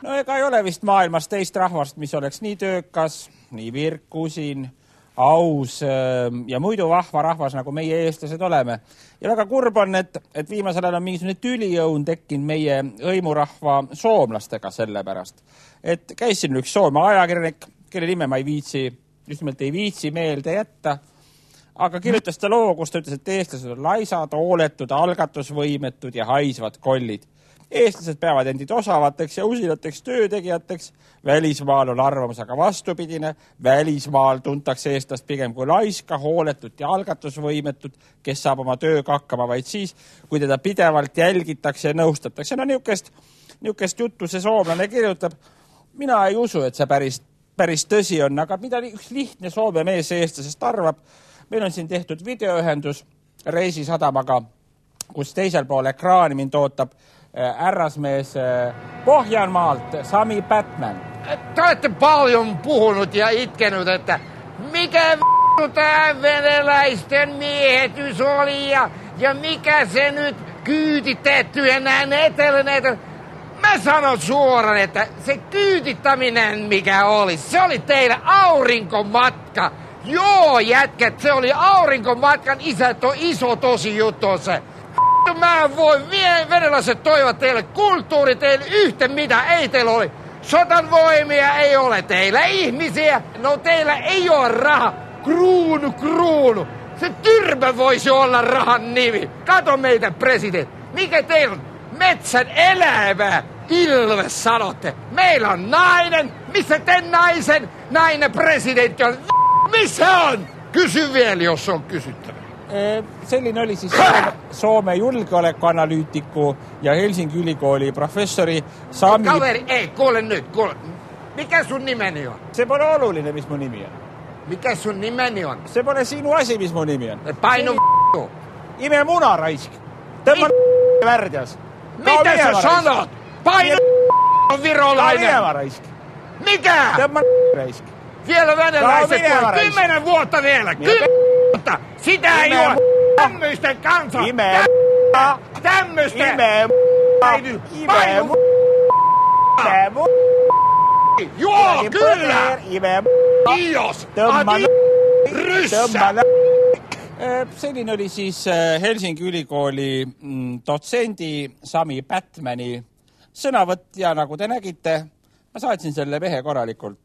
No ega ei ole vist maailmas teist rahvast, mis oleks nii töökas, nii virkusin, aus ja muidu vahva rahvas, nagu meie eestlased oleme. Ja väga kurb on, et viimasel ajal on mingisugune tülijõun tekkinud meie hõimurahva soomlastega selle pärast. Et käis siin üks Soome ajakirjanik, kelle nime ma just nimelt ei viitsi meelde jätta, aga kirjutas ta loo, kus ta ütles, et eestlased on laisad, hooletud, algatusvõimetud ja haisvad kollid. Eestlased peavad endid osavateks ja usinateks töötegijateks. Välismaal on arvamus aga vastupidine. Välismaal tuntakse eestlast pigem kui laiska, hooletut ja algatusvõimetut, kes saab oma tööga hakkama vaid siis, kui teda pidevalt jälgitakse ja nõustatakse. No niukest juttu see soomlane kirjutab. Mina ei usu, et see päris tõsi on, aga mida üks lihtne soome mees eestlasest arvab. Meil on siin tehtud videoühendus Reisisadamaga, kus teisel pool ekraani mind ootab härrasmees Pohjanmaalt, Sami Batman. Te olette paljon puhunut ja itkenyt, että mikä tää venäläisten miehetys oli ja mikä se nyt kyytitettyjen näin etelän. Mä sanon suoraan, että se kyytittäminen mikä oli, se oli teille aurinkomatka. Joo jätkät, se oli aurinkomatkan iso tosi juttu on se. Mä voin venäläiset toivat teille kulttuuri, teille yhtä mitä ei teillä oli. Sotan voimia ei ole teillä ihmisiä, no teillä ei ole raha. Kruunu. Se tyrmä voisi olla rahan nimi. Kato meitä presidentti. Mikä teillä on? Metsän elävää. Ilves sanotte. Meillä on nainen. Missä te nainen presidentti on? Missä on? Kysy vielä, jos on kysyttävä. Selline oli siis Soome julgeolekuanalüütiku ja Helsingi ülikooli professori Sami... Kaveri, ei, kuule nyt. Mikä sun nimeni on? Se pole oluline, mis mu nimi on. Mikä sun nimeni on? Se pole sinu asi, mis mu nimi on. Painu Ime muna, raisk. Tõmma värdjas. Mitä sä sanot? Painu virolainen. Minävä, raisk. Mikä? Tõmma raisk. Vielä venäläiset voi 10 vuotta vielä. 10 vuotta. Sitä ei ole tämmöisten kanssa. Tämmöisten. Painu. Joo, kyllä. Kiitos. Ryssä. Selline oli siis Helsingi ülikooli dotsendi Sami Batmani sõnavõtt ja nagu te nägite, ma saatsin selle mehe korralikult